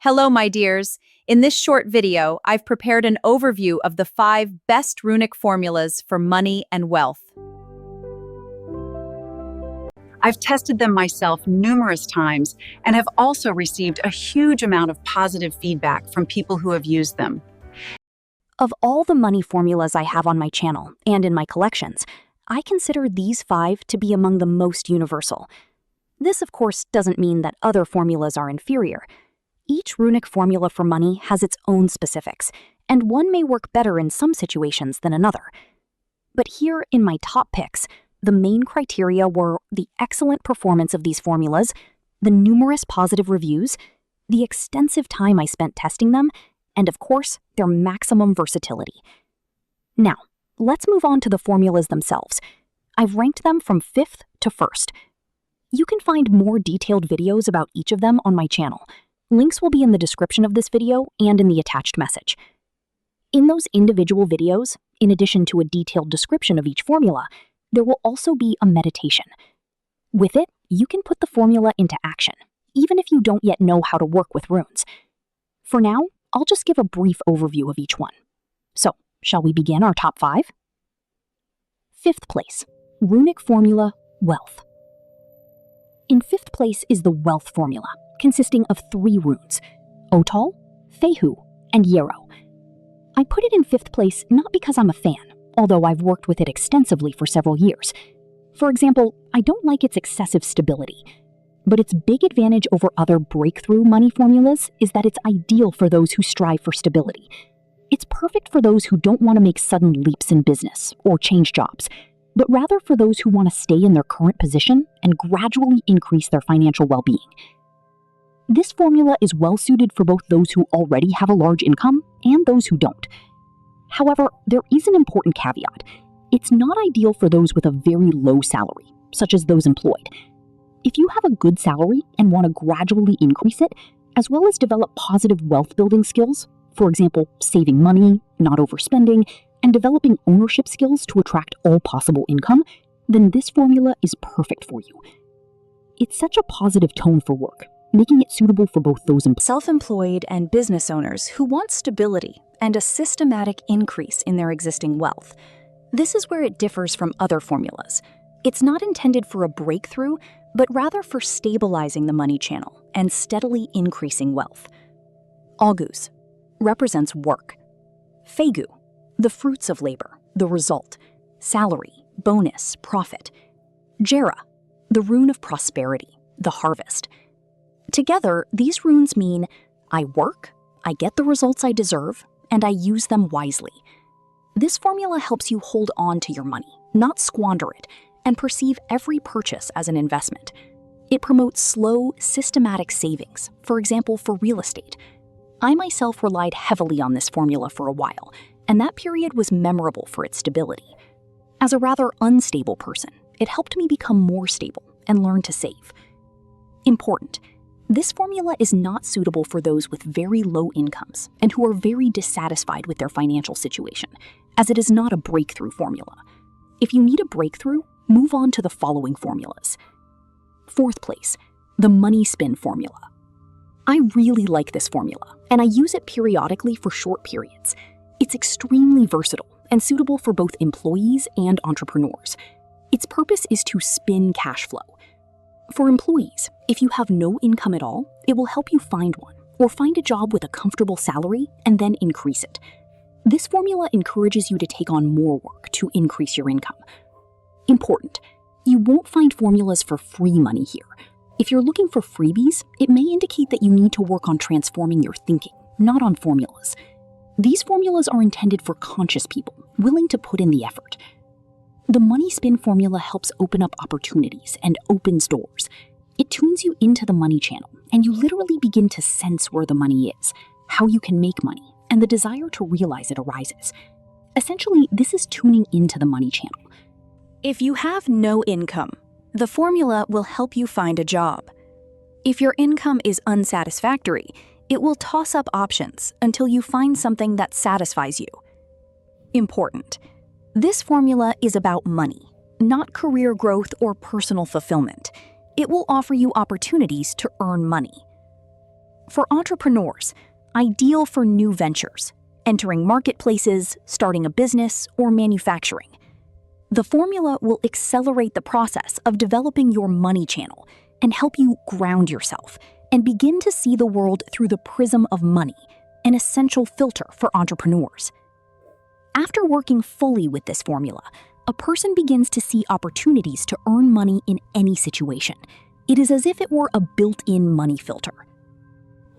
Hello, my dears. In this short video, I've prepared an overview of the 5 best runic formulas for money and wealth. I've tested them myself numerous times and have also received a huge amount of positive feedback from people who have used them. Of all the money formulas I have on my channel and in my collections, I consider these 5 to be among the most universal. This, of course, doesn't mean that other formulas are inferior. Each runic formula for money has its own specifics, and one may work better in some situations than another. But here in my top picks, the main criteria were the excellent performance of these formulas, the numerous positive reviews, the extensive time I spent testing them, and of course, their maximum versatility. Now, let's move on to the formulas themselves. I've ranked them from 5th to 1st. You can find more detailed videos about each of them on my channel. Links will be in the description of this video and in the attached message. In those individual videos, in addition to a detailed description of each formula, there will also be a meditation. With it, you can put the formula into action, even if you don't yet know how to work with runes. For now, I'll just give a brief overview of each one. So, shall we begin our top 5? 5th place, runic formula, wealth. In 5th place is the wealth formula, consisting of 3 runes, Otal, Fehu, and Yarrow. I put it in 5th place not because I'm a fan, although I've worked with it extensively for several years. For example, I don't like its excessive stability, but its big advantage over other breakthrough money formulas is that it's ideal for those who strive for stability. It's perfect for those who don't want to make sudden leaps in business or change jobs, but rather for those who want to stay in their current position and gradually increase their financial well-being. This formula is well suited for both those who already have a large income and those who don't. However, there is an important caveat. It's not ideal for those with a very low salary, such as those employed. If you have a good salary and want to gradually increase it, as well as develop positive wealth-building skills, for example, saving money, not overspending, and developing ownership skills to attract all possible income, then this formula is perfect for you. It sets a positive tone for work, making it suitable for both those self-employed and business owners who want stability and a systematic increase in their existing wealth. This is where it differs from other formulas. It's not intended for a breakthrough, but rather for stabilizing the money channel and steadily increasing wealth. August represents work. Fegu, the fruits of labor, the result, salary, bonus, profit. Jera, the rune of prosperity, the harvest. Together, these runes mean I work, I get the results I deserve, and I use them wisely. This formula helps you hold on to your money, not squander it, and perceive every purchase as an investment. It promotes slow, systematic savings, for example, for real estate. I myself relied heavily on this formula for a while, and that period was memorable for its stability. As a rather unstable person, it helped me become more stable and learn to save. Important. This formula is not suitable for those with very low incomes and who are very dissatisfied with their financial situation, as it is not a breakthrough formula. If you need a breakthrough, move on to the following formulas. 4th place, the money spin formula. I really like this formula, and I use it periodically for short periods. It's extremely versatile and suitable for both employees and entrepreneurs. Its purpose is to spin cash flow. For employees, if you have no income at all, it will help you find one, or find a job with a comfortable salary and then increase it. This formula encourages you to take on more work to increase your income. Important, you won't find formulas for free money here. If you're looking for freebies, it may indicate that you need to work on transforming your thinking, not on formulas. These formulas are intended for conscious people, willing to put in the effort. The money spin formula helps open up opportunities and opens doors. It tunes you into the money channel, and you literally begin to sense where the money is, how you can make money, and the desire to realize it arises. Essentially, this is tuning into the money channel. If you have no income, the formula will help you find a job. If your income is unsatisfactory, it will toss up options until you find something that satisfies you. Important. This formula is about money, not career growth or personal fulfillment. It will offer you opportunities to earn money. For entrepreneurs, ideal for new ventures, entering marketplaces, starting a business, or manufacturing. The formula will accelerate the process of developing your money channel and help you ground yourself and begin to see the world through the prism of money, an essential filter for entrepreneurs. After working fully with this formula, a person begins to see opportunities to earn money in any situation. It is as if it were a built-in money filter.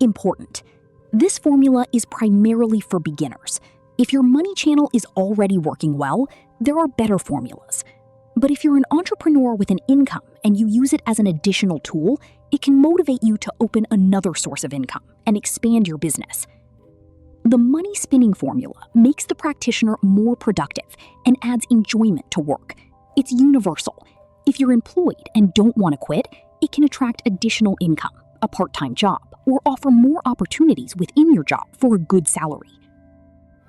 Important. This formula is primarily for beginners. If your money channel is already working well, there are better formulas. But if you're an entrepreneur with an income and you use it as an additional tool, it can motivate you to open another source of income and expand your business. The money spinning formula makes the practitioner more productive and adds enjoyment to work. It's universal. If you're employed and don't want to quit, it can attract additional income, a part-time job, or offer more opportunities within your job for a good salary.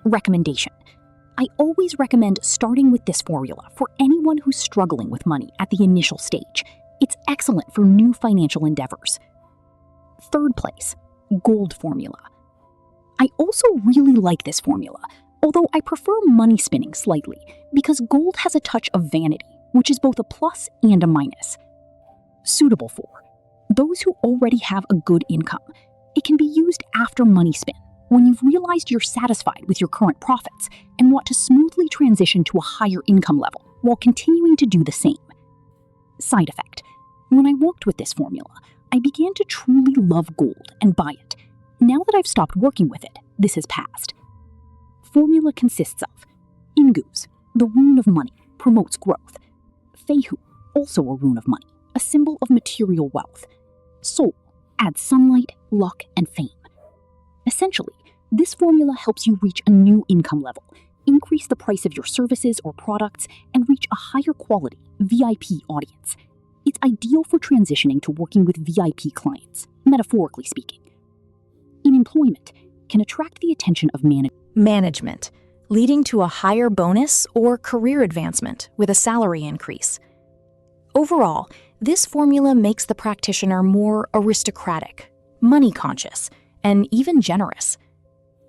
Recommendation. I always recommend starting with this formula for anyone who's struggling with money at the initial stage. It's excellent for new financial endeavors. Third place, gold formula. I also really like this formula, although I prefer money spinning slightly because gold has a touch of vanity, which is both a plus and a minus. Suitable for those who already have a good income. It can be used after money spin, when you've realized you're satisfied with your current profits and want to smoothly transition to a higher income level while continuing to do the same. Side effect. When I worked with this formula, I began to truly love gold and buy it. Now that I've stopped working with it, this has passed. Formula consists of Ingus, the rune of money, promotes growth. Fehu, also a rune of money, a symbol of material wealth. Sol, adds sunlight, luck, and fame. Essentially, this formula helps you reach a new income level, increase the price of your services or products, and reach a higher quality, VIP audience. It's ideal for transitioning to working with VIP clients, metaphorically speaking. In employment, can attract the attention of Management, leading to a higher bonus or career advancement with a salary increase. Overall, this formula makes the practitioner more aristocratic, money-conscious, and even generous.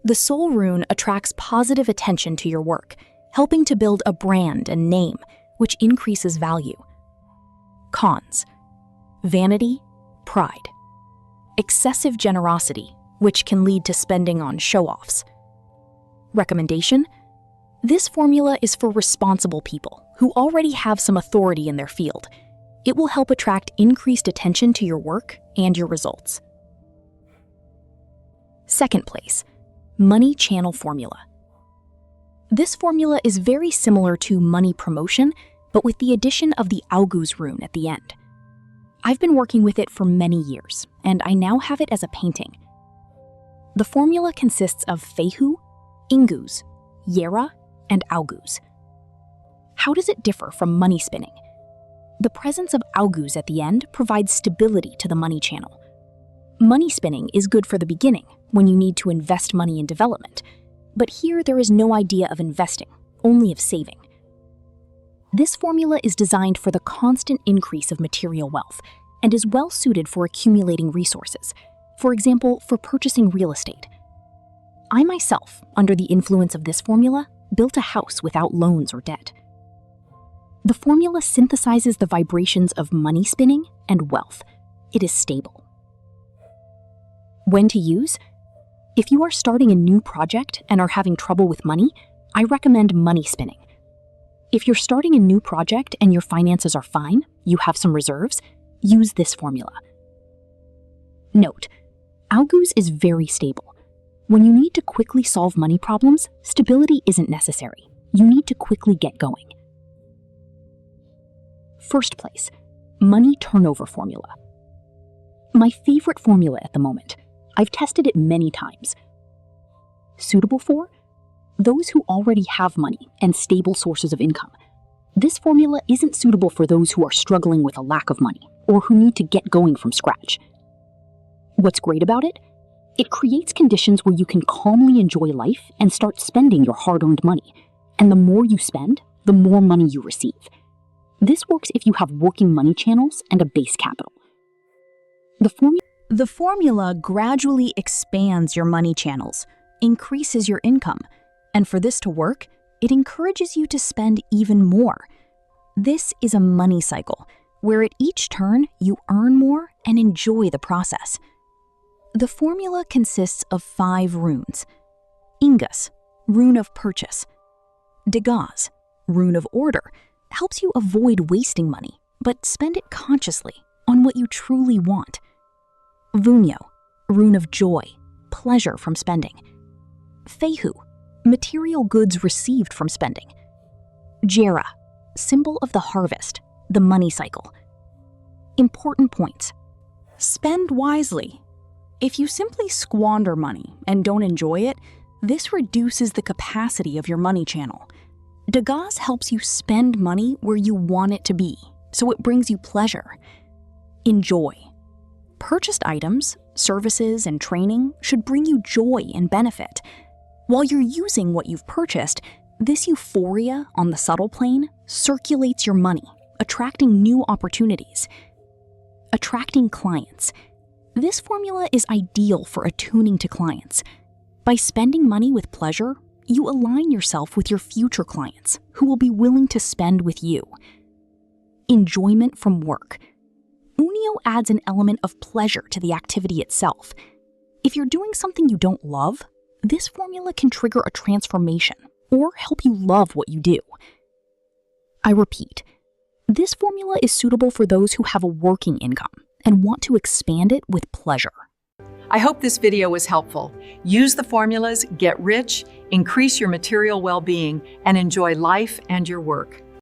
The Sol rune attracts positive attention to your work, helping to build a brand and name, which increases value. Cons: vanity, pride. Excessive generosity, which can lead to spending on show-offs. Recommendation: this formula is for responsible people who already have some authority in their field. It will help attract increased attention to your work and your results. Second place, money channel formula. This formula is very similar to money promotion, but with the addition of the Augus rune at the end. I've been working with it for many years, and I now have it as a painting. The formula consists of Fehu, Ingus, Yera, and Augus. How does it differ from money spinning? The presence of Augus at the end provides stability to the money channel. Money spinning is good for the beginning, when you need to invest money in development, but here there is no idea of investing, only of saving. This formula is designed for the constant increase of material wealth and is well suited for accumulating resources, for example, for purchasing real estate. I myself, under the influence of this formula, built a house without loans or debt. The formula synthesizes the vibrations of money spinning and wealth. It is stable. When to use? If you are starting a new project and are having trouble with money, I recommend money spinning. If you're starting a new project and your finances are fine, you have some reserves, use this formula. Note, Augus is very stable. When you need to quickly solve money problems, stability isn't necessary. You need to quickly get going. First place, money turnover formula. My favorite formula at the moment. I've tested it many times. Suitable for those who already have money and stable sources of income. This formula isn't suitable for those who are struggling with a lack of money or who need to get going from scratch. What's great about it? It creates conditions where you can calmly enjoy life and start spending your hard-earned money. And the more you spend, the more money you receive. This works if you have working money channels and a base capital. The formula gradually expands your money channels, increases your income, and for this to work, it encourages you to spend even more. This is a money cycle, where at each turn you earn more and enjoy the process. The formula consists of 5 runes. Ingas, rune of purchase. Degas, rune of order, helps you avoid wasting money, but spend it consciously on what you truly want. Vunyo, rune of joy, pleasure from spending. Fehu, material goods received from spending. Jera, symbol of the harvest, the money cycle. Important points. Spend wisely. If you simply squander money and don't enjoy it, this reduces the capacity of your money channel. Degas helps you spend money where you want it to be, so it brings you pleasure. Enjoy. Purchased items, services, and training should bring you joy and benefit. While you're using what you've purchased, this euphoria on the subtle plane circulates your money, attracting new opportunities. Attracting clients. This formula is ideal for attuning to clients. By spending money with pleasure, you align yourself with your future clients who will be willing to spend with you. Enjoyment from work. Unio adds an element of pleasure to the activity itself. If you're doing something you don't love, this formula can trigger a transformation or help you love what you do. I repeat, this formula is suitable for those who have a working income and want to expand it with pleasure. I hope this video was helpful. Use the formulas, get rich, increase your material well-being, and enjoy life and your work.